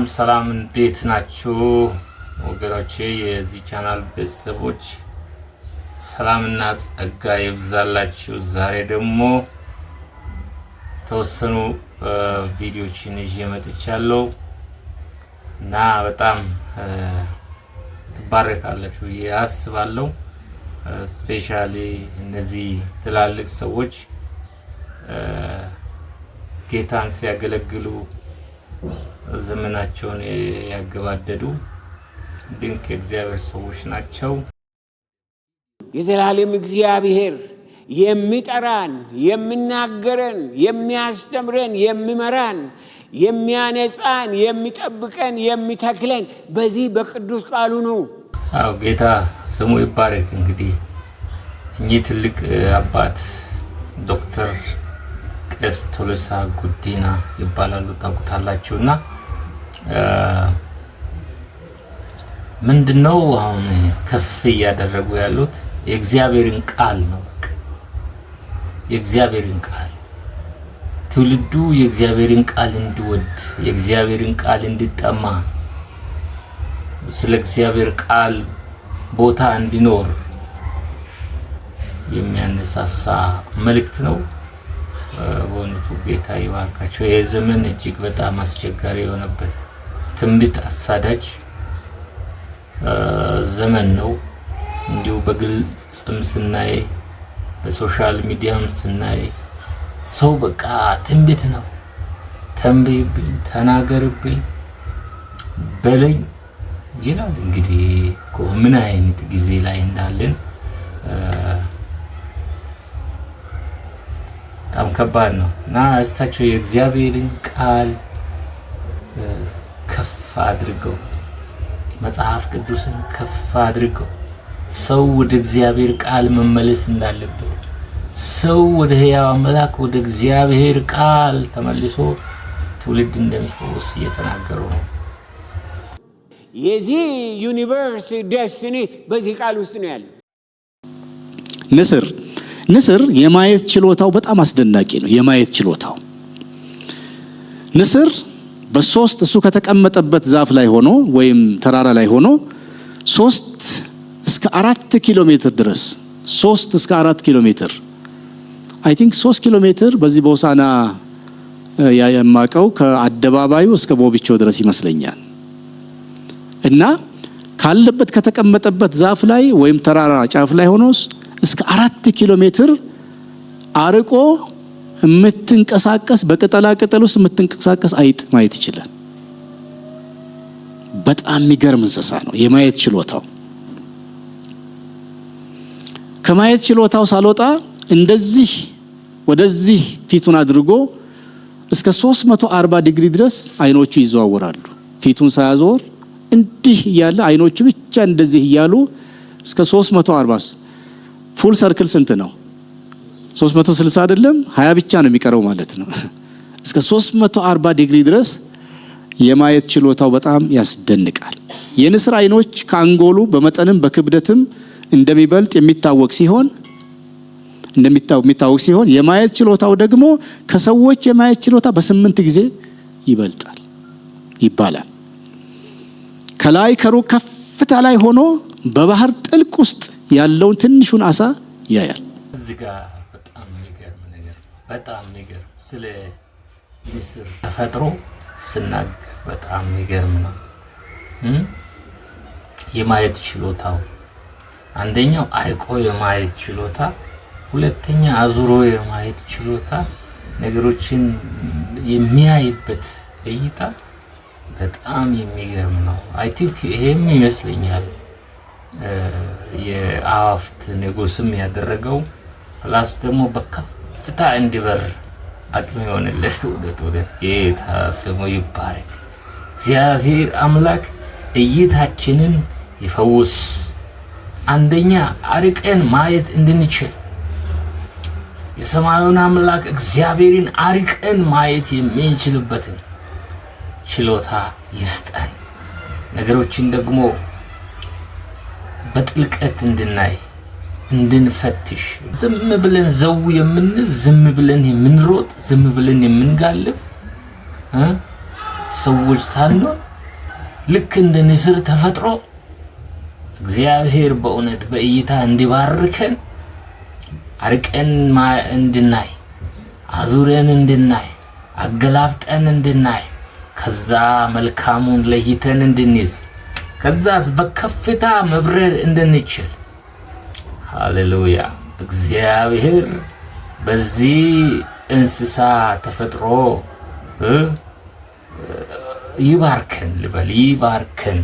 ሰላም እንዴት ናችሁ ወገኖቼ? የዚህ ቻናል ቤተሰቦች ሰላምና ጸጋ ይብዛላችሁ። ዛሬ ደግሞ ተወሰኑ ቪዲዮችን ይዤ መጥቻለሁ እና በጣም ትባረካላችሁ ያስባለሁ። ስፔሻሊ እነዚህ ትላልቅ ሰዎች ጌታን ሲያገለግሉ ዘመናቸውን ያገባደዱ ድንቅ የእግዚአብሔር ሰዎች ናቸው። የዘላለም እግዚአብሔር የሚጠራን፣ የሚናገረን፣ የሚያስተምረን፣ የሚመራን፣ የሚያነጻን፣ የሚጠብቀን፣ የሚተክለን በዚህ በቅዱስ ቃሉ ነው። አዎ ጌታ ስሙ ይባረክ። እንግዲህ እኚህ ትልቅ አባት ዶክተር ቄስ ቶሎሳ ጉዲና ይባላሉ። ታውቁታላችሁና ምንድነው አሁን ከፍ እያደረጉ ያሉት የእግዚአብሔርን ቃል ነው። የእግዚአብሔርን ቃል ትውልዱ የእግዚአብሔርን ቃል እንዲወድ፣ የእግዚአብሔርን ቃል እንዲጠማ፣ ስለ እግዚአብሔር ቃል ቦታ እንዲኖር የሚያነሳሳ መልእክት ነው። በእውነቱ ጌታ ይባርካቸው። የዘመን እጅግ በጣም አስቸጋሪ የሆነበት ትንቢት አሳዳጅ ዘመን ነው። እንዲሁ በግልጽም ስናይ በሶሻል ሚዲያም ስናይ ሰው በቃ ትንቢት ነው፣ ተንብይብኝ፣ ተናገርብኝ፣ በለኝ ይላል። እንግዲህ ምን አይነት ጊዜ ላይ እንዳለን በጣም ከባድ ነው እና እሳቸው የእግዚአብሔርን ቃል ከፍ አድርገው መጽሐፍ ቅዱስን ከፍ አድርገው ሰው ወደ እግዚአብሔር ቃል መመለስ እንዳለበት፣ ሰው ወደ ሕያው አምላክ ወደ እግዚአብሔር ቃል ተመልሶ ትውልድ እንደሚፈወስ እየተናገሩ ነው። የዚህ ዩኒቨርስ ደስቲኒ በዚህ ቃል ውስጥ ነው ያለው። ንስር የማየት ችሎታው በጣም አስደናቂ ነው። የማየት ችሎታው ንስር በሶስት እሱ ከተቀመጠበት ዛፍ ላይ ሆኖ ወይም ተራራ ላይ ሆኖ 3 እስከ 4 ኪሎ ሜትር ድረስ 3 እስከ 4 ኪሎ ሜትር አይ ቲንክ 3 ኪሎ ሜትር በዚህ በሆሳና የማቀው ከአደባባዩ እስከ ቦቢቾ ድረስ ይመስለኛል። እና ካለበት ከተቀመጠበት ዛፍ ላይ ወይም ተራራ ጫፍ ላይ ሆኖ እስከ 4 ኪሎ ሜትር አርቆ የምትንቀሳቀስ በቅጠላ ቅጠል ውስጥ የምትንቀሳቀስ አይጥ ማየት ይችላል። በጣም የሚገርም እንስሳ ነው የማየት ችሎታው። ከማየት ችሎታው ሳልወጣ እንደዚህ ወደዚህ ፊቱን አድርጎ እስከ 340 ዲግሪ ድረስ አይኖቹ ይዘዋወራሉ። ፊቱን ሳያዞር እንዲህ እያለ አይኖቹ ብቻ እንደዚህ እያሉ እስከ 340 ፉል ሰርክል ስንት ነው? 360 አይደለም 20 ብቻ ነው የሚቀረው ማለት ነው። እስከ 340 ዲግሪ ድረስ የማየት ችሎታው በጣም ያስደንቃል። የንስር አይኖች ከአንጎሉ በመጠንም በክብደትም እንደሚበልጥ የሚታወቅ ሲሆን የማየት ችሎታው ደግሞ ከሰዎች የማየት ችሎታ በ8 ጊዜ ይበልጣል ይባላል። ከላይ ከሩቅ ከፍታ ላይ ሆኖ በባህር ጥልቅ ውስጥ ያለውን ትንሹን አሳ ያያል። እዚህ ጋር በጣም የሚገርም ነገር በጣም የሚገርም ስለ ንስር ተፈጥሮ ስናገር በጣም የሚገርም ነው። የማየት ችሎታው አንደኛው አርቆ የማየት ችሎታ፣ ሁለተኛ አዙሮ የማየት ችሎታ፣ ነገሮችን የሚያይበት እይታ በጣም የሚገርም ነው። አይ ቲንክ ይሄም ይመስለኛል የአዋፍት ንጉስም ያደረገው ፕላስ ደግሞ በከፍታ እንዲበር አቅም የሆነለት ወደት ጌታ ስሙ ይባረክ። እግዚአብሔር አምላክ እይታችንን ይፈውስ። አንደኛ አርቀን ማየት እንድንችል የሰማዩን አምላክ እግዚአብሔርን አርቀን ማየት የምንችልበትን ችሎታ ይስጠን። ነገሮችን ደግሞ በጥልቀት እንድናይ እንድንፈትሽ፣ ዝም ብለን ዘው የምንል፣ ዝም ብለን የምንሮጥ፣ ዝም ብለን የምንጋልብ ሰዎች ሳንሆን ልክ እንደ ንስር ተፈጥሮ እግዚአብሔር በእውነት በእይታ እንዲባርከን አርቀን እንድናይ አዙረን እንድናይ አገላፍጠን እንድናይ ከዛ መልካሙን ለይተን እንድንይዝ ከዛስ በከፍታ መብረር እንድንችል ሃሌሉያ እግዚአብሔር በዚህ እንስሳ ተፈጥሮ ይባርከን ልበል ይባርከን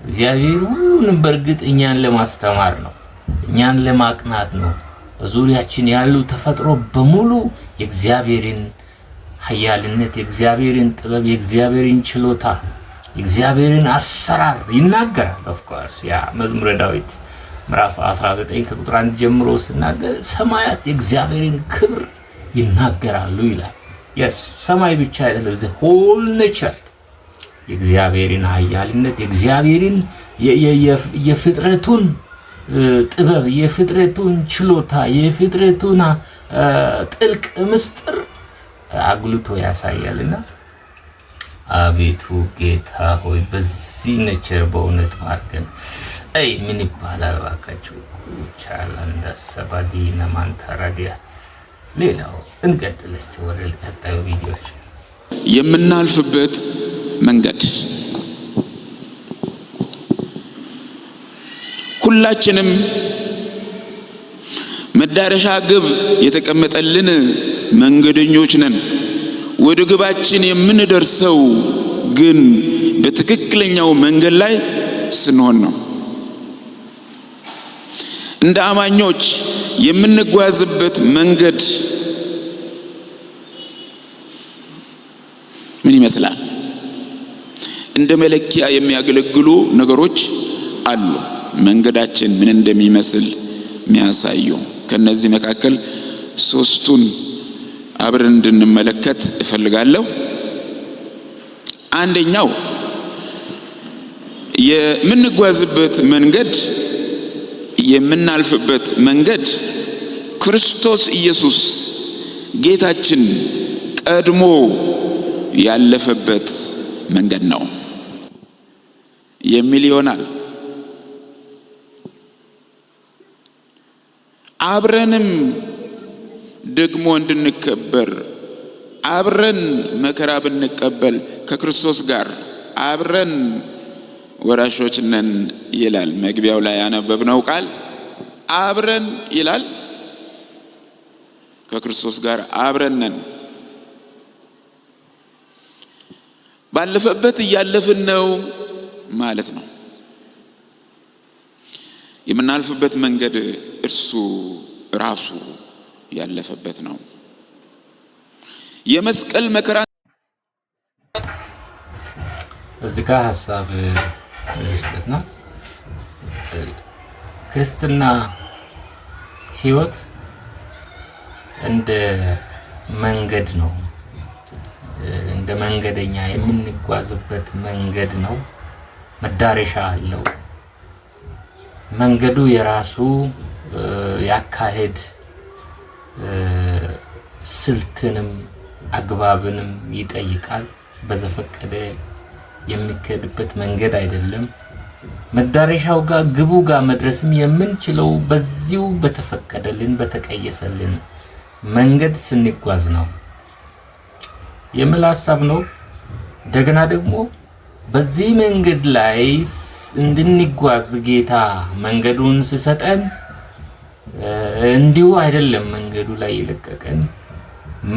እግዚአብሔር ሁሉንም በርግጥ እኛን ለማስተማር ነው እኛን ለማቅናት ነው በዙሪያችን ያሉ ተፈጥሮ በሙሉ የእግዚአብሔርን ኃያልነት የእግዚአብሔርን ጥበብ የእግዚአብሔርን ችሎታ የእግዚአብሔርን አሰራር ይናገራል of course ያ መዝሙረ ዳዊት ምዕራፍ 19 ከቁጥር 1 ጀምሮ ሲናገር ሰማያት የእግዚአብሔርን ክብር ይናገራሉ ይላል yes ሰማይ ብቻ አይደለም the whole nature የእግዚአብሔርን ኃያልነት የእግዚአብሔርን የፍጥረቱን ጥበብ የፍጥረቱን ችሎታ የፍጥረቱን ጥልቅ ምስጢር አጉልቶ ያሳያልና አቤቱ ጌታ ሆይ በዚህ ነቸር በእውነት ባርከን አይ ምን ይባላል ባካችሁ ቻላንዳ ሰባዲና ማንታራዲያ ሌላው እንቀጥል እስቲ ወደ ቀጣዩ ቪዲዮች የምናልፍበት መንገድ ሁላችንም መዳረሻ ግብ የተቀመጠልን መንገደኞች ነን ወደ ግባችን የምንደርሰው ግን በትክክለኛው መንገድ ላይ ስንሆን ነው እንደ አማኞች የምንጓዝበት መንገድ ምን ይመስላል እንደ መለኪያ የሚያገለግሉ ነገሮች አሉ መንገዳችን ምን እንደሚመስል የሚያሳዩ ከነዚህ መካከል ሶስቱን አብረን እንድንመለከት እፈልጋለሁ አንደኛው የምንጓዝበት መንገድ የምናልፍበት መንገድ ክርስቶስ ኢየሱስ ጌታችን ቀድሞ ያለፈበት መንገድ ነው የሚል ይሆናል አብረንም ደግሞ እንድንከበር አብረን መከራ ብንቀበል ከክርስቶስ ጋር አብረን ወራሾች ነን ይላል መግቢያው ላይ ያነበብነው ቃል አብረን ይላል ከክርስቶስ ጋር አብረን ነን ባለፈበት ያለፍን ነው ማለት ነው የምናልፍበት መንገድ እርሱ ራሱ ያለፈበት ነው የመስቀል መከራ እዚህ ጋር ሐሳብ ልስጥና ክርስትና ህይወት እንደ መንገድ ነው እንደ መንገደኛ የምንጓዝበት መንገድ ነው መዳረሻ አለው መንገዱ የራሱ ያካሄድ ስልትንም አግባብንም ይጠይቃል በዘፈቀደ የሚከድበት መንገድ አይደለም መዳረሻው ጋር ግቡ ጋር መድረስም የምንችለው በዚሁ በተፈቀደልን በተቀየሰልን መንገድ ስንጓዝ ነው የምል ሐሳብ ነው እንደገና ደግሞ በዚህ መንገድ ላይ እንድንጓዝ ጌታ መንገዱን ሲሰጠን እንዲሁ አይደለም መንገዱ ላይ ይለቀቀን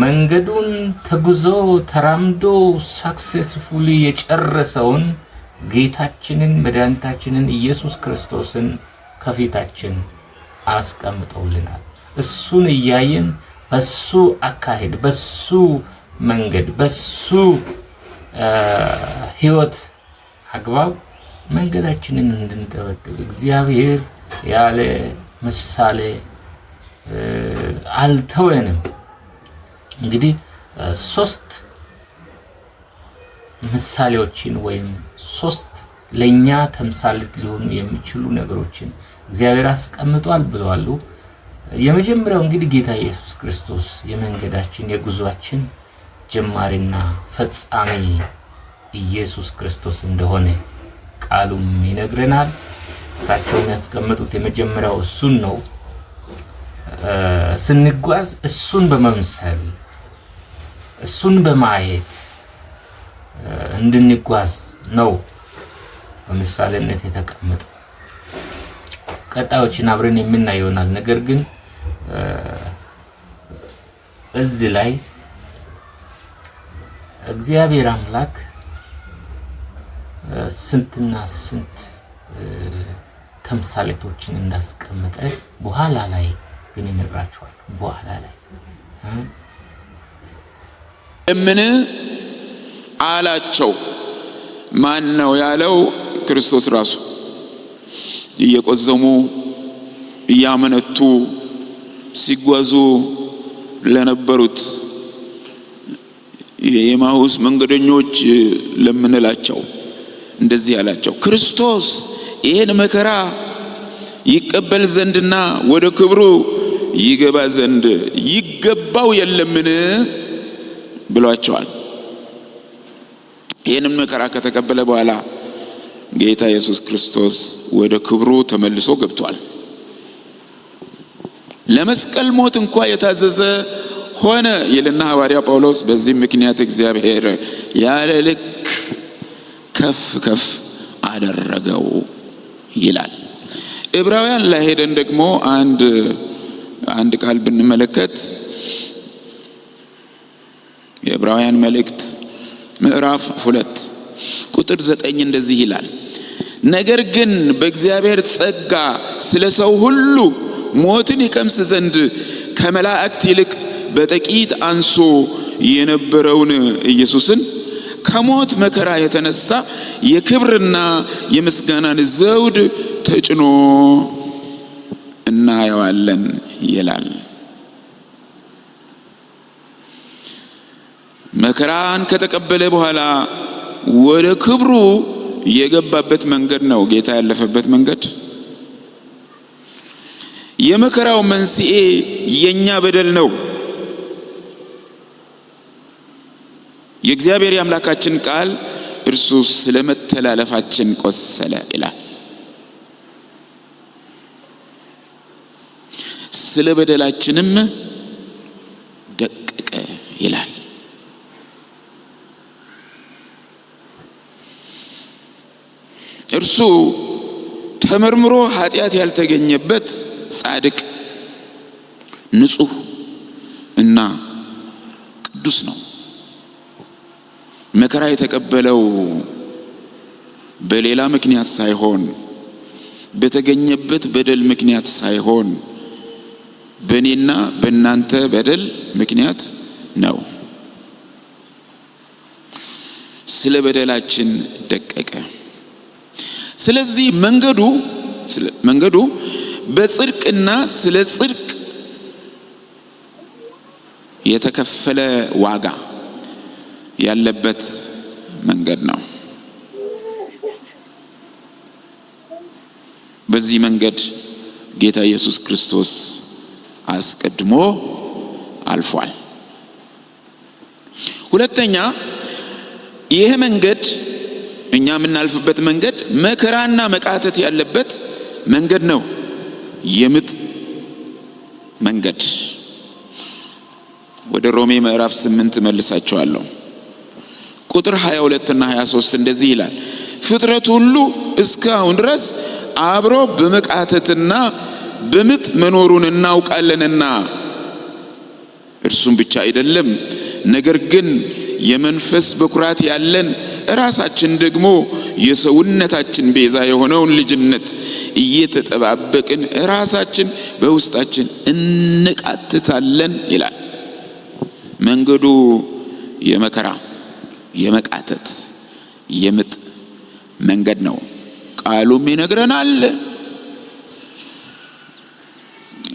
መንገዱን ተጉዞ ተራምዶ ሰክሰስፉሊ የጨረሰውን ጌታችንን መድኃኒታችንን ኢየሱስ ክርስቶስን ከፊታችን አስቀምጦልናል እሱን እያየን በሱ አካሄድ በሱ መንገድ በሱ ህይወት አግባብ መንገዳችንን እንድንጠበጥብ እግዚአብሔር ያለ ምሳሌ አልተወንም እንግዲህ ሶስት ምሳሌዎችን ወይም ሶስት ለኛ ተምሳሌት ሊሆኑ የሚችሉ ነገሮችን እግዚአብሔር አስቀምጧል ብለዋል የመጀመሪያው እንግዲህ ጌታ ኢየሱስ ክርስቶስ የመንገዳችን የጉዟችን ጀማሪና ፈጻሚ ኢየሱስ ክርስቶስ እንደሆነ ቃሉም ይነግረናል። እሳቸው ያስቀመጡት የመጀመሪያው እሱን ነው። ስንጓዝ እሱን በመምሰል እሱን በማየት እንድንጓዝ ነው በምሳሌነት የተቀመጠው። ቀጣዮችን አብረን የምናየው ይሆናል። ነገር ግን እዚህ ላይ እግዚአብሔር አምላክ ስንትና ስንት ተምሳሌቶችን እንዳስቀመጠ በኋላ ላይ ግን ይነግራቸዋል። በኋላ ላይ ለምን አላቸው። ማን ነው ያለው? ክርስቶስ ራሱ። እየቆዘሙ እያመነቱ ሲጓዙ ለነበሩት የኤማሁስ መንገደኞች ለምንላቸው እንደዚህ ያላቸው፣ ክርስቶስ ይሄን መከራ ይቀበል ዘንድና ወደ ክብሩ ይገባ ዘንድ ይገባው የለምን ብሏቸዋል። ይሄንን መከራ ከተቀበለ በኋላ ጌታ ኢየሱስ ክርስቶስ ወደ ክብሩ ተመልሶ ገብቷል። ለመስቀል ሞት እንኳን የታዘዘ ሆነ ይልና ሐዋርያ ጳውሎስ በዚህ ምክንያት እግዚአብሔር ያለ ልክ ከፍ ከፍ አደረገው ይላል። ዕብራውያን ላይ ሄደን ደግሞ አንድ ቃል ብንመለከት የዕብራውያን መልእክት ምዕራፍ 2 ቁጥር 9 እንደዚህ ይላል፣ ነገር ግን በእግዚአብሔር ጸጋ ስለ ሰው ሁሉ ሞትን ይቀምስ ዘንድ ከመላእክት ይልቅ በጥቂት አንሶ የነበረውን ኢየሱስን ከሞት መከራ የተነሳ የክብርና የምስጋናን ዘውድ ተጭኖ እናየዋለን ይላል። መከራን ከተቀበለ በኋላ ወደ ክብሩ የገባበት መንገድ ነው ጌታ ያለፈበት መንገድ። የመከራው መንስኤ የኛ በደል ነው። የእግዚአብሔር የአምላካችን ቃል እርሱ ስለመተላለፋችን ቆሰለ ይላል፣ ስለ በደላችንም ደቀቀ ይላል። እርሱ ተመርምሮ ኃጢአት ያልተገኘበት ጻድቅ፣ ንጹህ እና ቅዱስ ነው። መከራ የተቀበለው በሌላ ምክንያት ሳይሆን በተገኘበት በደል ምክንያት ሳይሆን በእኔና በእናንተ በደል ምክንያት ነው። ስለ በደላችን ደቀቀ። ስለዚህ መንገዱ በጽድቅና ስለ ጽድቅ የተከፈለ ዋጋ ያለበት መንገድ ነው። በዚህ መንገድ ጌታ ኢየሱስ ክርስቶስ አስቀድሞ አልፏል። ሁለተኛ፣ ይህ መንገድ እኛ የምናልፍበት መንገድ መከራና መቃተት ያለበት መንገድ ነው። የምጥ መንገድ። ወደ ሮሜ ምዕራፍ 8 መልሳቸዋለሁ። ቁጥር 22 እና 23 እንደዚህ ይላል፣ ፍጥረት ሁሉ እስካሁን ድረስ አብሮ በመቃተትና በምጥ መኖሩን እናውቃለንና፣ እርሱም ብቻ አይደለም፣ ነገር ግን የመንፈስ በኩራት ያለን ራሳችን ደግሞ የሰውነታችን ቤዛ የሆነውን ልጅነት እየተጠባበቅን ራሳችን በውስጣችን እንቃትታለን ይላል። መንገዱ የመከራ የመቃተት የምጥ መንገድ ነው። ቃሉም ይነግረናል።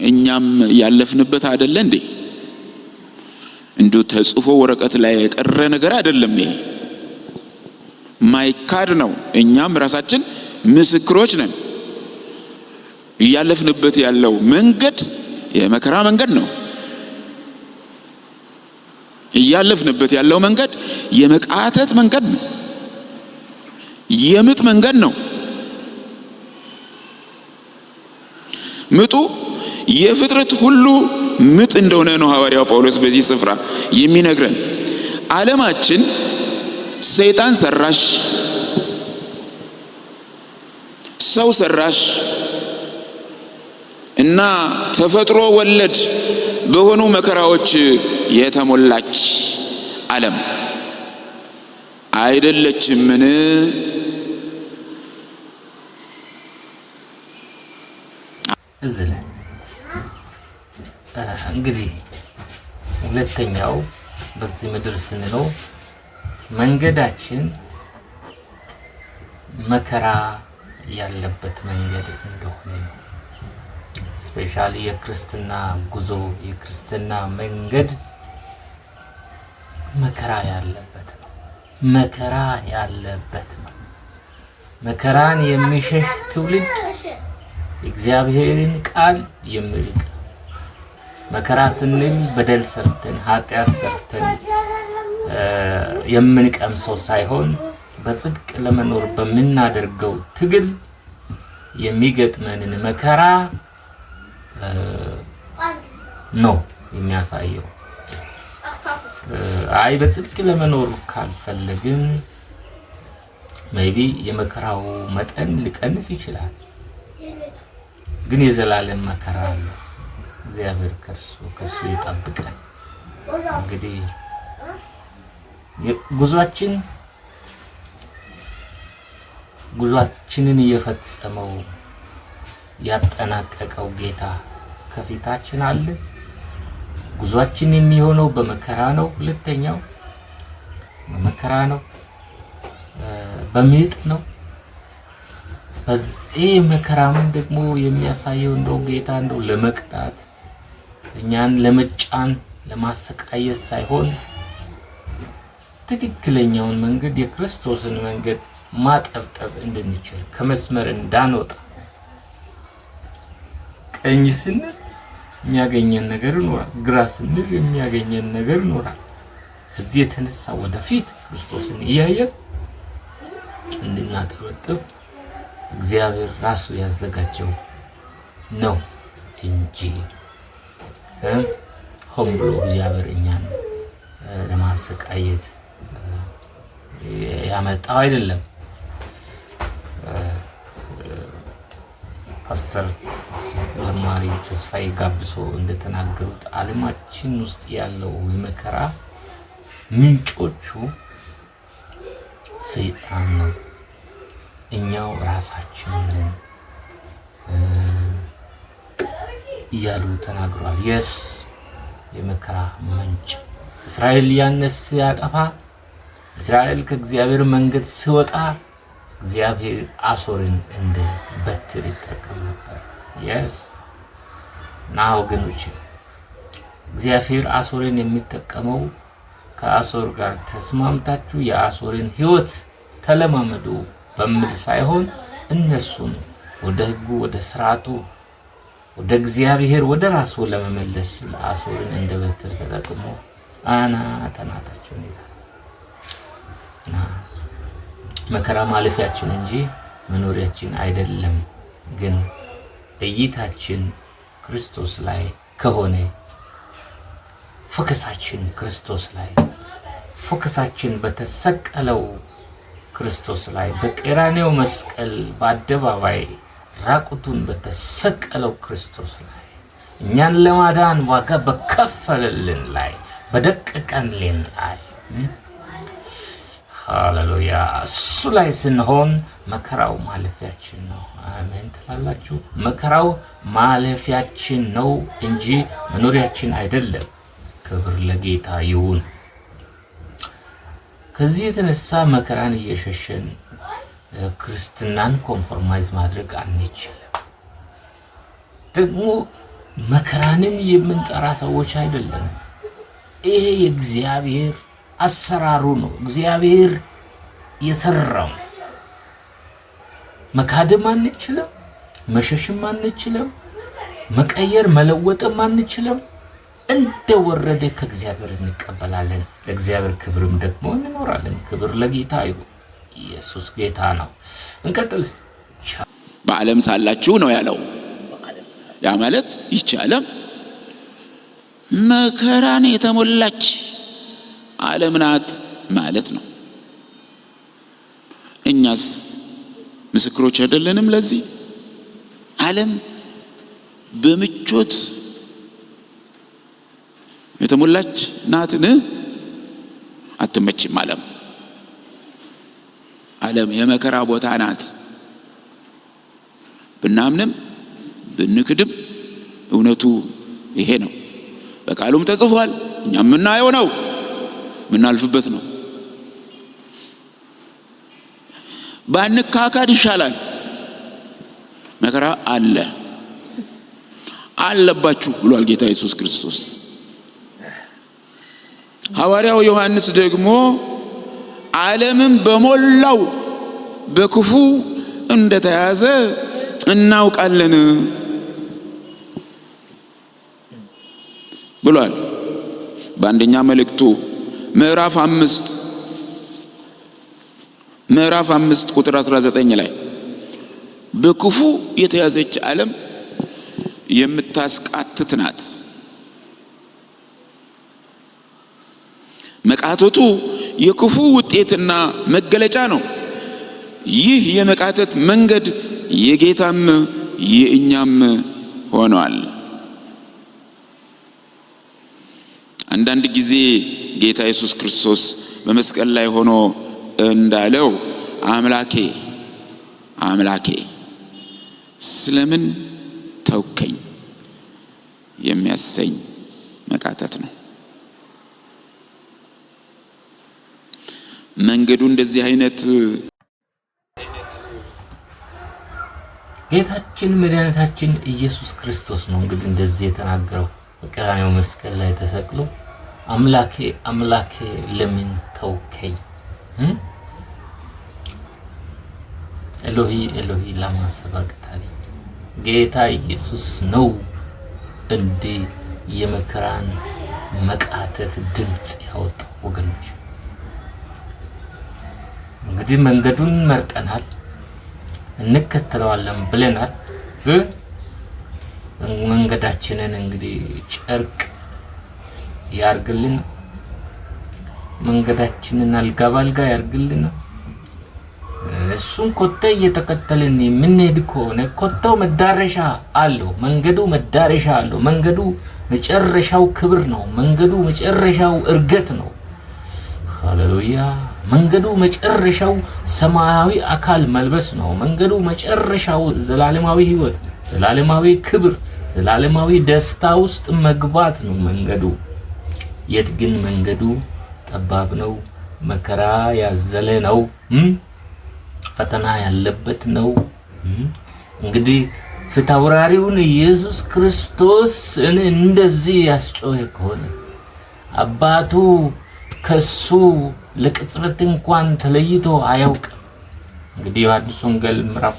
እኛም ያለፍንበት አይደለ እንዴ? እንዲሁ ተጽፎ ወረቀት ላይ የቀረ ነገር አይደለም። ይሄ ማይካድ ነው። እኛም ራሳችን ምስክሮች ነን። እያለፍንበት ያለው መንገድ የመከራ መንገድ ነው። እያለፍንበት ያለው መንገድ የመቃተት መንገድ ነው። የምጥ መንገድ ነው። ምጡ የፍጥረት ሁሉ ምጥ እንደሆነ ነው ሐዋርያው ጳውሎስ በዚህ ስፍራ የሚነግረን። ዓለማችን ሰይጣን ሰራሽ፣ ሰው ሰራሽ እና ተፈጥሮ ወለድ በሆኑ መከራዎች የተሞላች ዓለም አይደለችምን? እዚህ ላይ እንግዲህ ሁለተኛው በዚህ ምድር ስንኖር መንገዳችን መከራ ያለበት መንገድ እንደሆነ ነው። ስፔሻሊ የክርስትና ጉዞ የክርስትና መንገድ መከራ ያለበት ነው። መከራ ያለበት ነው። መከራን የሚሸሽ ትውልድ እግዚአብሔርን ቃል የሚርቅ፣ መከራ ስንል በደል ሰርተን ኃጢአት ሰርተን የምንቀምሰው ሳይሆን በጽድቅ ለመኖር በምናደርገው ትግል የሚገጥመንን መከራ ነው የሚያሳየው። አይ በጽድቅ ለመኖር ካልፈለግን ሜቢ የመከራው መጠን ሊቀንስ ይችላል፣ ግን የዘላለም መከራ አለ። እግዚአብሔር ከሱ ይጠብቃል። እንግዲህ ጉዟችንን እየፈጸመው ያጠናቀቀው ጌታ ከፊታችን አለ። ጉዟችን የሚሆነው በመከራ ነው። ሁለተኛው በመከራ ነው፣ በምጥ ነው። በዚህ መከራም ደግሞ የሚያሳየው እንደው ጌታ እንደው ለመቅጣት እኛን ለመጫን ለማሰቃየት ሳይሆን ትክክለኛውን መንገድ የክርስቶስን መንገድ ማጠብጠብ እንድንችል ከመስመር እንዳንወጣ፣ ቀኝ ስንል የሚያገኘን ነገር ይኖራል፣ ግራ ስንል የሚያገኘን ነገር ይኖራል። ከዚህ የተነሳ ወደፊት ክርስቶስን እያየን እንድናጠበጥብ እግዚአብሔር ራሱ ያዘጋጀው ነው እንጂ ሆን ብሎ እግዚአብሔር እኛን ለማሰቃየት ያመጣው አይደለም። ፓስተር ዘማሪ ተስፋዬ ጋብሶ እንደተናገሩት ዓለማችን ውስጥ ያለው የመከራ ምንጮቹ ሰይጣን ነው፣ እኛው ራሳችን እያሉ ተናግሯል። የስ የመከራ ምንጭ እስራኤል ያነስ ያጠፋ እስራኤል ከእግዚአብሔር መንገድ ሲወጣ እግዚአብሔር አሶርን እንደ በትር ይጠቀም ነበር። የስ ና ወገኖች፣ እግዚአብሔር አሶርን የሚጠቀመው ከአሶር ጋር ተስማምታችሁ የአሶርን ሕይወት ተለማመዱ በሚል ሳይሆን እነሱን ወደ ሕጉ ወደ ስርዓቱ ወደ እግዚአብሔር ወደ ራሱ ለመመለስ ለአሶርን እንደ በትር ተጠቅሞ አናታቸውን ይላል። መከራ ማለፊያችን እንጂ መኖሪያችን አይደለም። ግን እይታችን ክርስቶስ ላይ ከሆነ ፎከሳችን ክርስቶስ ላይ፣ ፎከሳችን በተሰቀለው ክርስቶስ ላይ፣ በቀራንዮው መስቀል በአደባባይ ራቁቱን በተሰቀለው ክርስቶስ ላይ፣ እኛን ለማዳን ዋጋ በከፈለልን ላይ፣ በደቀቀልን ላይ ሃሌሉያ እሱ ላይ ስንሆን መከራው ማለፊያችን ነው። አሜን ትላላችሁ? መከራው ማለፊያችን ነው እንጂ መኖሪያችን አይደለም። ክብር ለጌታ ይሁን። ከዚህ የተነሳ መከራን እየሸሸን ክርስትናን ኮምፕሮማይዝ ማድረግ አንችልም። ደግሞ መከራንም የምንጠራ ሰዎች አይደለም። ይሄ የእግዚአብሔር አሰራሩ ነው። እግዚአብሔር የሰራው መካድም አንችልም፣ መሸሽም አንችልም፣ መቀየር መለወጥም አንችልም። እንደወረደ ከእግዚአብሔር እንቀበላለን። ለእግዚአብሔር ክብርም ደግሞ እንኖራለን። ክብር ለጌታ ይሁን። ኢየሱስ ጌታ ነው። እንቀጥልስ። በዓለም ሳላችሁ ነው ያለው። ያ ማለት ይህች ዓለም መከራን የተሞላች ዓለም ናት ማለት ነው። እኛስ ምስክሮች አይደለንም ለዚህ? ዓለም በምቾት የተሞላች ናትን? አትመችም። ዓለም የመከራ ቦታ ናት። ብናምንም ብንክድም እውነቱ ይሄ ነው። በቃሉም ተጽፏል። እኛም የምናየው ነው፣ የምናልፍበት ነው። ባንካካድ ይሻላል። መከራ አለባችሁ ብሏል ጌታ ኢየሱስ ክርስቶስ። ሐዋርያው ዮሐንስ ደግሞ ዓለምን በሞላው በክፉ እንደተያዘ እናውቃለን ብሏል። በአንደኛ መልእክቱ ምዕራፍ 5 ቁጥር 19 ላይ በክፉ የተያዘች ዓለም የምታስቃትት ናት። መቃተቱ የክፉ ውጤትና መገለጫ ነው። ይህ የመቃተት መንገድ የጌታም የእኛም ሆኗል። አንዳንድ ጊዜ ጌታ ኢየሱስ ክርስቶስ በመስቀል ላይ ሆኖ እንዳለው አምላኬ ስለምን ተውከኝ የሚያሰኝ መቃተት ነው። መንገዱ እንደዚህ አይነት ጌታችን መድኃኒታችን ኢየሱስ ክርስቶስ ነው እንግዲህ እንደዚህ የተናገረው በቀራንዮ መስቀል ላይ ተሰቅሎ አምላኬ ለምን ተውከኝ? ኤሎሂ ላማ ሰበቅታኒ። ጌታ ኢየሱስ ነው እንዲህ የመከራን መቃተት ድምጽ ያወጣው ወገኖች። እንግዲህ መንገዱን መርጠናል፣ እንከተለዋለን ብለናል። መንገዳችንን እንግዲህ ጨርቅ ያርግልን፣ መንገዳችንን አልጋ ባልጋ ያርግልን። እሱን ኮቴ እየተከተልን የምንሄድ ከሆነ ኮቴው መዳረሻ አለው፣ መንገዱ መዳረሻ አለው። መንገዱ መጨረሻው ክብር ነው። መንገዱ መጨረሻው እርገት ነው። ሃሌሉያ። መንገዱ መጨረሻው ሰማያዊ አካል መልበስ ነው። መንገዱ መጨረሻው ዘላለማዊ ሕይወት፣ ዘላለማዊ ክብር፣ ዘላለማዊ ደስታ ውስጥ መግባት ነው መንገዱ። የት ግን መንገዱ ጠባብ ነው፣ መከራ ያዘለ ነው፣ ፈተና ያለበት ነው። እንግዲህ ፍትሐውራሪውን ኢየሱስ ክርስቶስን እንደዚህ ያስጮኸ ከሆነ አባቱ ከሱ ለቅጽበት እንኳን ተለይቶ አያውቅም። እንግዲህ ዮሐንስ ወንጌል ምዕራፍ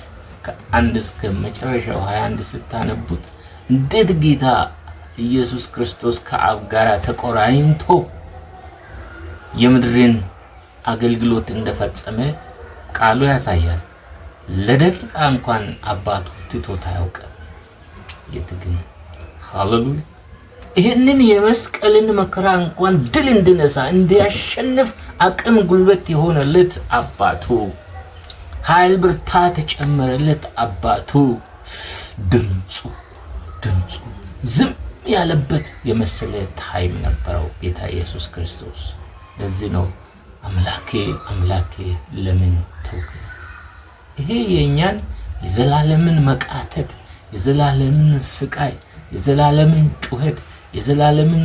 1 እስከ መጨረሻው 21 ስታነቡት እንዴት ጌታ ኢየሱስ ክርስቶስ ከአብ ጋር ተቆራኝቶ የምድርን አገልግሎት እንደፈጸመ ቃሉ ያሳያል። ለደቂቃ እንኳን አባቱ ትቶት አያውቅም። የትግል ሃሌሉያ። ይህንን የመስቀልን መከራ እንኳን ድል እንድነሳ እንዲያሸንፍ አቅም ጉልበት የሆነለት አባቱ፣ ኃይል ብርታት ተጨመረለት አባቱ፣ ድምፁ ዝም ያለበት የመሰለ ታይም ነበረው ጌታ ኢየሱስ ክርስቶስ። ለዚህ ነው አምላኬ ለምን ተውከኝ? ይሄ የኛን የዘላለምን መቃተት፣ የዘላለምን ስቃይ፣ የዘላለምን ጩኸት፣ የዘላለምን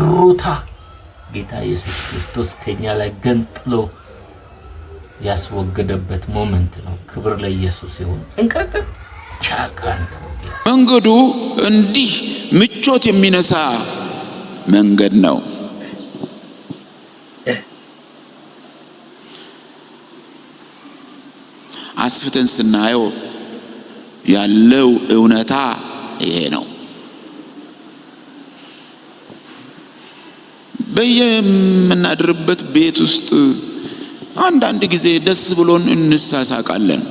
ሩታ ጌታ ኢየሱስ ክርስቶስ ከኛ ላይ ገንጥሎ ያስወገደበት ሞመንት ነው። ክብር ለኢየሱስ ይሁን። እንቀጥል። መንገዱ እንዲህ ምቾት የሚነሳ መንገድ ነው። አስፍተን ስናየው ያለው እውነታ ይሄ ነው። በየምናድርበት ቤት ውስጥ አንዳንድ ጊዜ ደስ ብሎን እንሳሳቃለን።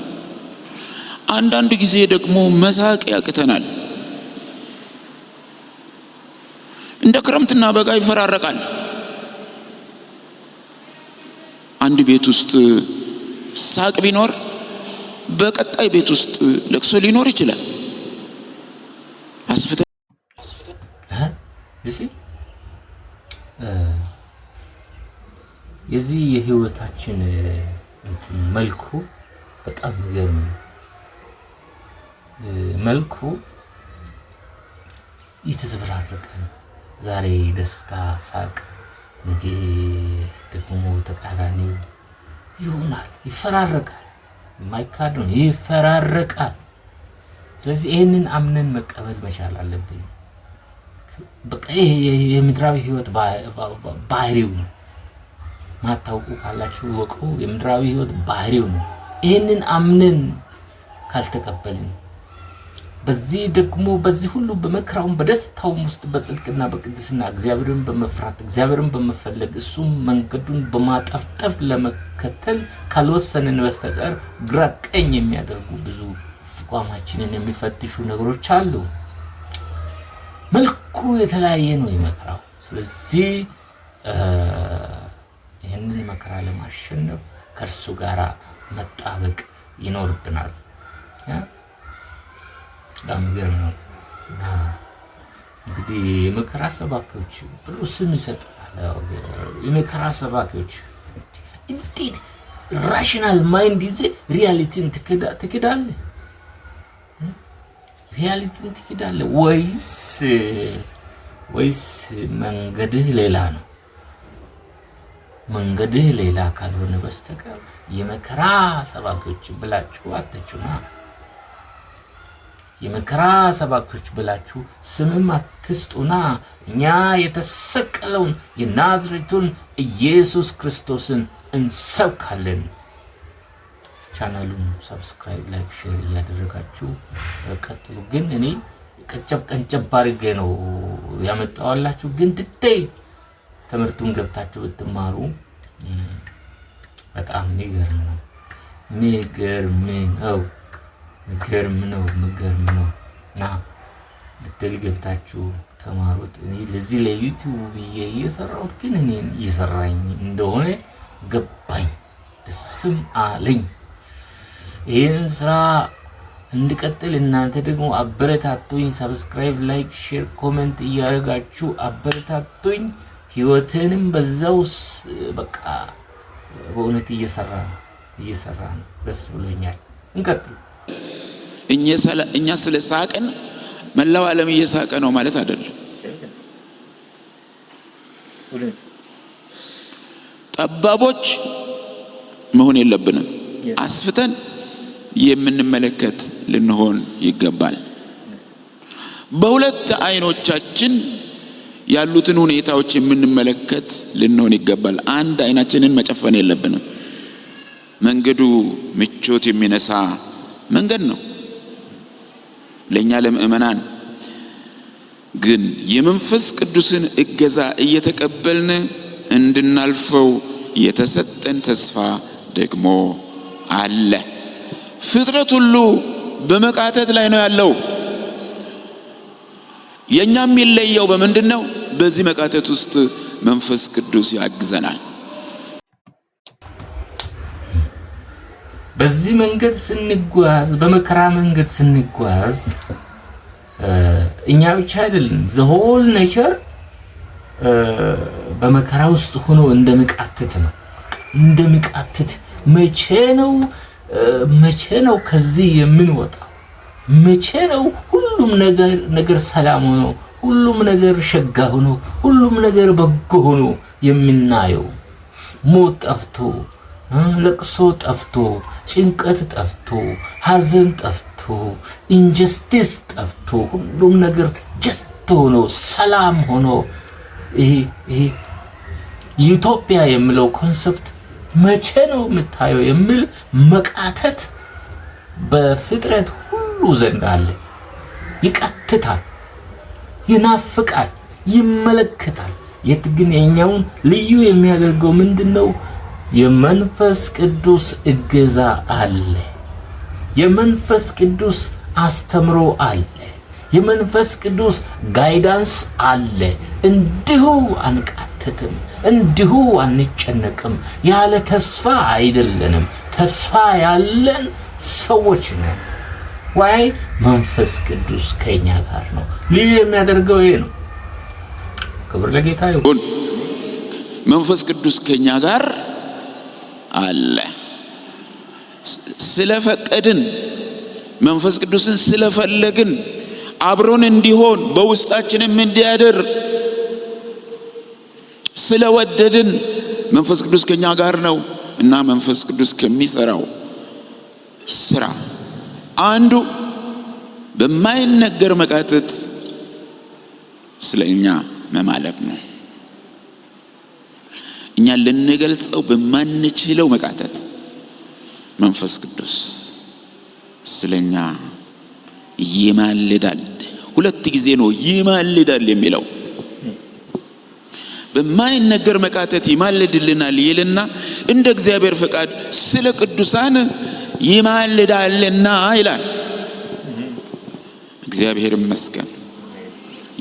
አንዳንድ ጊዜ ደግሞ መሳቅ ያቅተናል። እንደ ክረምትና በጋ ይፈራረቃል። አንድ ቤት ውስጥ ሳቅ ቢኖር በቀጣይ ቤት ውስጥ ለቅሶ ሊኖር ይችላል። አስፍተን የዚህ የህይወታችን መልኩ በጣም ይገርም። መልኩ የተዘበራረቀ ነው። ዛሬ ደስታ ሳቅ፣ ነገ ደግሞ ተቃራኒው ይሆናል። ይፈራረቃል። የማይካድ ነው፣ ይፈራረቃል። ስለዚህ ይህንን አምነን መቀበል መቻል አለብን። በቃ ይሄ የምድራዊ ህይወት ባህሪው ነው። ማታውቁ ካላችሁ ወቁ፣ የምድራዊ ህይወት ባህሪው ነው። ይህንን አምነን ካልተቀበልን በዚህ ሁሉ በመከራውም በደስታውም ውስጥ በጽድቅና በቅድስና እግዚአብሔርን በመፍራት እግዚአብሔርን በመፈለግ እሱም መንገዱን በማጠፍጠፍ ለመከተል ካልወሰንን በስተቀር ግራ ቀኝ የሚያደርጉ ብዙ አቋማችንን የሚፈትሹ ነገሮች አሉ። መልኩ የተለያየ ነው የመከራው። ስለዚህ ይህንን መከራ ለማሸነፍ ከእርሱ ጋር መጣበቅ ይኖርብናል። በጣም ገርም ነው። እንግዲህ የመከራ ሰባኪዎች ብሎ ስም ይሰጡናል። የመከራ ሰባኪዎች እንዴት ራሽናል ማይንድ ይዘህ ሪያሊቲን ትክዳለህ? ሪያሊቲን ትክዳለህ ወይስ መንገድህ ሌላ ነው? መንገድህ ሌላ ካልሆነ በስተቀር የመከራ ሰባኪዎች ብላችሁ አትቹና። የመከራ ሰባኪዎች ብላችሁ ስምም አትስጡና። እኛ የተሰቀለውን የናዝሬቱን ኢየሱስ ክርስቶስን እንሰብካለን። ቻናሉን ሰብስክራይብ፣ ላይክ፣ ሼር እያደረጋችሁ ቀጥሉ። ግን እኔ ቀንጨብ አድርጌ ነው ያመጣዋላችሁ። ግን ድዴ ትምህርቱን ገብታችሁ ብትማሩ በጣም የሚገርም ነው። የሚገርም ነው። ና ድል ገብታችሁ ተማሩት። እኔ ለዚህ ለዩቲዩብ ብዬ እየሰራሁት ግን እኔን እየሰራኝ እንደሆነ ገባኝ፣ ደስም አለኝ። ይህን ስራ እንድቀጥል እናንተ ደግሞ አበረታቱኝ። ሰብስክራይብ፣ ላይክ፣ ሼር፣ ኮሜንት እያደረጋችሁ አበረታቱኝ። ህይወትንም በዛው በቃ በእውነት እየሰራ ነው። ደስ ብሎኛል። እንቀጥል። እኛ ስለ ሳቅን መላው ዓለም እየሳቀ ነው ማለት አይደለም። ጠባቦች መሆን የለብንም። አስፍተን የምንመለከት ልንሆን ይገባል። በሁለት አይኖቻችን ያሉትን ሁኔታዎች የምንመለከት ልንሆን ይገባል። አንድ አይናችንን መጨፈን የለብንም። መንገዱ ምቾት የሚነሳ መንገድ ነው ለኛ ለምእመናን። ግን የመንፈስ ቅዱስን እገዛ እየተቀበልን እንድናልፈው የተሰጠን ተስፋ ደግሞ አለ። ፍጥረት ሁሉ በመቃተት ላይ ነው ያለው። የኛም የሚለየው በምንድነው? በዚህ መቃተት ውስጥ መንፈስ ቅዱስ ያግዘናል። በዚህ መንገድ ስንጓዝ፣ በመከራ መንገድ ስንጓዝ እኛ ብቻ አይደለም፣ ዘሆል ኔቸር በመከራ ውስጥ ሆኖ እንደሚቃትት ነው። እንደሚቃትት መቼ ነው ከዚህ የምንወጣው? መቼ ነው ሁሉም ነገር ሰላም ሆኖ፣ ሁሉም ነገር ሸጋ ሆኖ፣ ሁሉም ነገር በጎ ሆኖ የምናየው? ሞት ጠፍቶ፣ ለቅሶ ጠፍቶ፣ ጭንቀት ጠፍቶ፣ ሐዘን ጠፍቶ፣ ኢንጀስቲስ ጠፍቶ፣ ሁሉም ነገር ጀስት ሆኖ ሰላም ሆኖ ይሄ ዩቶፒያ የሚለው ኮንሰፕት መቼ ነው የምታየው የሚል መቃተት በፍጥረት ሁሉ ዘንድ አለ። ይቃትታል፣ ይናፍቃል፣ ይመለከታል። የት ግን የኛውን ልዩ የሚያደርገው ምንድነው? የመንፈስ ቅዱስ እገዛ አለ። የመንፈስ ቅዱስ አስተምሮ አለ። የመንፈስ ቅዱስ ጋይዳንስ አለ። እንዲሁ አንቃተትም፣ እንዲሁ አንጨነቅም። ያለ ተስፋ አይደለንም። ተስፋ ያለን ሰዎች ነን። ዋይ መንፈስ ቅዱስ ከኛ ጋር ነው። ልዩ የሚያደርገው ይሄ ነው። ክብር ለጌታ ይሁን። መንፈስ ቅዱስ ከኛ ጋር አለ። ስለፈቀድን መንፈስ ቅዱስን ስለፈለግን አብሮን እንዲሆን በውስጣችንም እንዲያድር ስለወደድን መንፈስ ቅዱስ ከኛ ጋር ነው እና መንፈስ ቅዱስ ከሚሰራው ስራ አንዱ በማይነገር መቃተት ስለኛ መማለብ ነው። እኛ ልንገልጸው በማንችለው መቃተት መንፈስ ቅዱስ ስለኛ ይማልዳል። ሁለት ጊዜ ነው ይማልዳል የሚለው። በማይነገር መቃተት ይማልድልናል ይልና እንደ እግዚአብሔር ፈቃድ ስለ ቅዱሳን ይማልዳልና ይላል። እግዚአብሔር ይመስገን።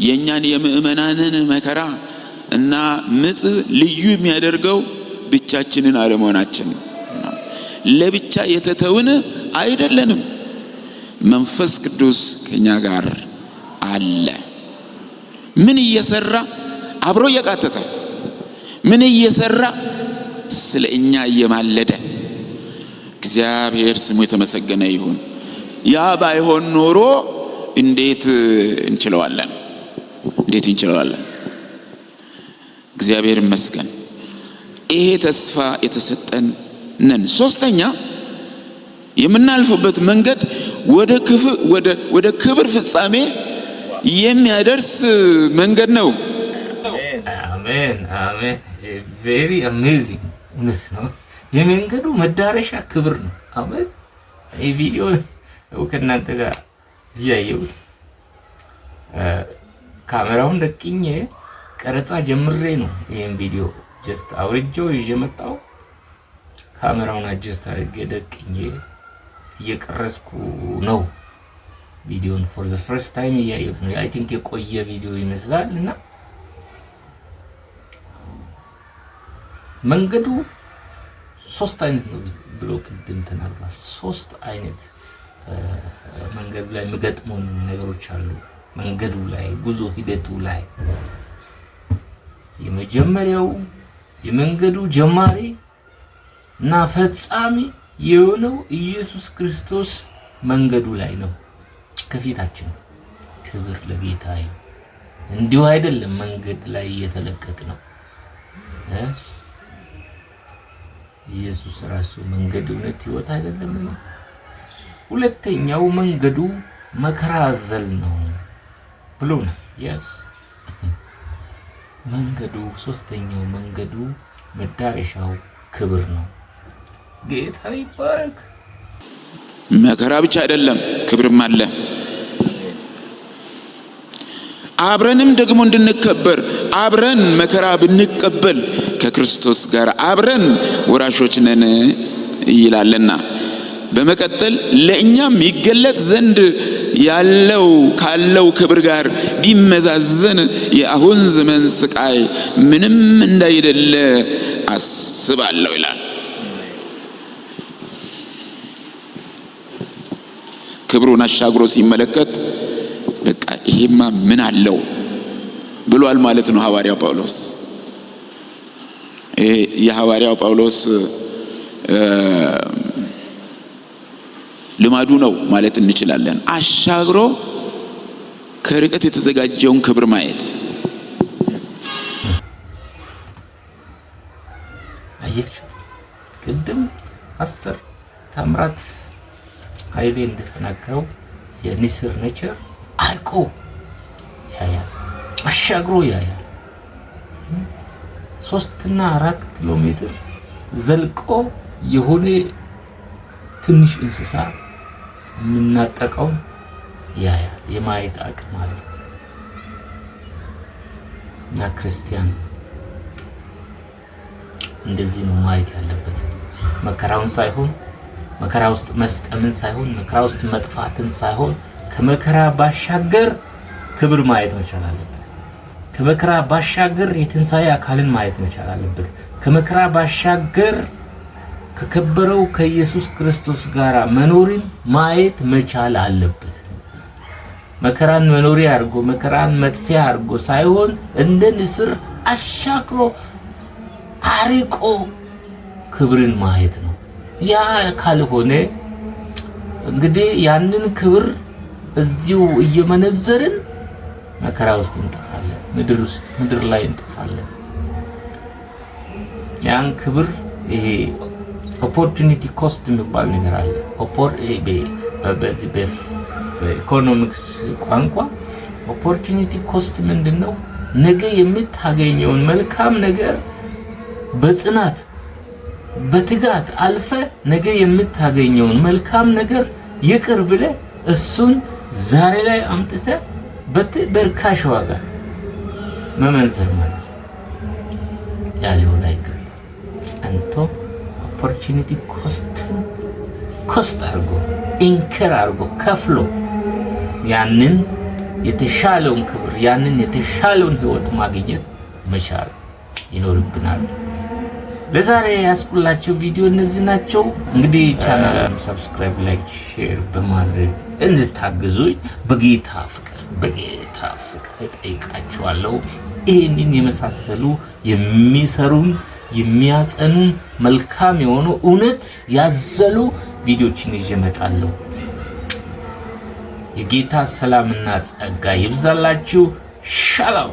የኛን የምእመናንን መከራ እና ምጥ ልዩ የሚያደርገው ብቻችንን አለመሆናችን ነው። ለብቻ የተተውን አይደለንም። መንፈስ ቅዱስ ከኛ ጋር አለ። ምን እየሰራ? አብሮ እየቃተተ። ምን እየሰራ? ስለ እኛ እየማለደ። እግዚአብሔር ስሙ የተመሰገነ ይሁን። ያ ባይሆን ኖሮ እንዴት እንችለዋለን? እንዴት እንችለዋለን? እግዚአብሔር ይመስገን። ይሄ ተስፋ የተሰጠን ነን። ሶስተኛ የምናልፍበት መንገድ ወደ ክብር ፍጻሜ የሚያደርስ መንገድ ነው። አሜን አሜን። ቬሪ አሜዚንግ። እውነት ነው። የመንገዱ መዳረሻ ክብር ነው። አሜን። ይሄ ቪዲዮ ከእናንተ ጋር እያየሁት ካሜራውን ደቅኜ ቀረጻ ጀምሬ ነው ይሄን ቪዲዮ ጀስት አውርጄው ይዤ መጣሁ። ካሜራውን አጀስት አድርጌ ደቅኜ እየቀረጽኩ ነው ቪዲዮን ፎር ዘ ፈርስት ታይም እያየሁት ነው። አይ ቲንክ የቆየ ቪዲዮ ይመስላል እና መንገዱ ሶስት አይነት ነው ብሎ ቅድም ተናግሯል። ሶስት አይነት መንገዱ ላይ የሚገጥሙን ነገሮች አሉ። መንገዱ ላይ ጉዞ ሂደቱ ላይ የመጀመሪያው የመንገዱ ጀማሪ እና ፈጻሚ የሆነው ኢየሱስ ክርስቶስ መንገዱ ላይ ነው፣ ከፊታችን። ክብር ለጌታ ይሁን። እንዲሁ አይደለም መንገድ ላይ እየተለቀቅ ነው። ኢየሱስ ራሱ መንገድ፣ እውነት፣ ሕይወት አይደለም። ሁለተኛው መንገዱ መከራ አዘል ነው ብሎ ነው። yes መንገዱ ሶስተኛው መንገዱ መዳረሻው ክብር ነው። ጌታ ይባረክ። መከራ ብቻ አይደለም ክብርም አለ። አብረንም ደግሞ እንድንከበር አብረን መከራ ብንቀበል ከክርስቶስ ጋር አብረን ወራሾች ነን ይላልና በመቀጠል ለእኛም ይገለጥ ዘንድ ያለው ካለው ክብር ጋር ቢመዛዘን የአሁን ዘመን ስቃይ ምንም እንዳይደለ አስባለሁ ይላል። ክብሩን አሻግሮ ሲመለከት በቃ ይሄማ ምን አለው ብሏል ማለት ነው ሐዋርያው ጳውሎስ። ይሄ የሐዋርያው ጳውሎስ ልማዱ ነው ማለት እንችላለን። አሻግሮ ከርቀት የተዘጋጀውን ክብር ማየት። አያችሁ ቅድም ፓስተር ታምራት ኃይሌ እንደተናገረው የንስር ኔቸር አልቆ ያያል፣ አሻግሮ ያያል። 3 እና 4 ኪሎ ሜትር ዘልቆ የሆነ ትንሽ እንስሳ የምናጠቀው ያያል፣ የማየት አቅም አለ። እና ክርስቲያን እንደዚህ ነው ማየት ያለበት። መከራውን ሳይሆን መከራ ውስጥ መስጠምን ሳይሆን መከራ ውስጥ መጥፋትን ሳይሆን ከመከራ ባሻገር ክብር ማየት መቻል አለበት። ከመከራ ባሻገር የትንሣኤ አካልን ማየት መቻል አለበት። ከመከራ ባሻገር ከከበረው ከኢየሱስ ክርስቶስ ጋር መኖርን ማየት መቻል አለበት። መከራን መኖሪያ አድርጎ መከራን መጥፊያ አድርጎ ሳይሆን እንደ ንስር አሻግሮ አርቆ ክብርን ማየት ነው። ያ ካልሆነ እንግዲህ ያንን ክብር እዚሁ እየመነዘርን መከራ ውስጥ እንጠፋለን፣ ምድር ላይ እንጠፋለን። ያን ክብር ይሄ ኦፖርቹኒቲ ኮስት የሚባል ነገር አለ። በዚህ በኢኮኖሚክስ ቋንቋ ኦፖርቹኒቲ ኮስት ምንድነው? ነገ የምታገኘውን መልካም ነገር በጽናት በትጋት አልፈ ነገ የምታገኘውን መልካም ነገር ይቅር ብለ እሱን ዛሬ ላይ አምጥተ በርካሽ ዋጋ መመንዘር ማለት ነው። ያ ሊሆን አይገባም። ጸንቶ ኦፖርቹኒቲ ኮስት አድርጎ ኢንከር አድርጎ ከፍሎ ያንን የተሻለውን ክብር ያንን የተሻለውን ህይወት ማግኘት መቻል ይኖርብናል። ለዛሬ ያስኩላችሁ ቪዲዮ እነዚህ ናቸው። እንግዲህ ቻናሉን ሰብስክራይብ፣ ላይክ፣ ሼር በማድረግ እንድታግዙኝ በጌታ ፍቅር እጠይቃችኋለሁ። ይህንን የመሳሰሉ የሚሰሩን የሚያጸኑን መልካም የሆኑ እውነት ያዘሉ ቪዲዮችን ይዤ እመጣለሁ። የጌታ ሰላምና ጸጋ ይብዛላችሁ። ሻሎም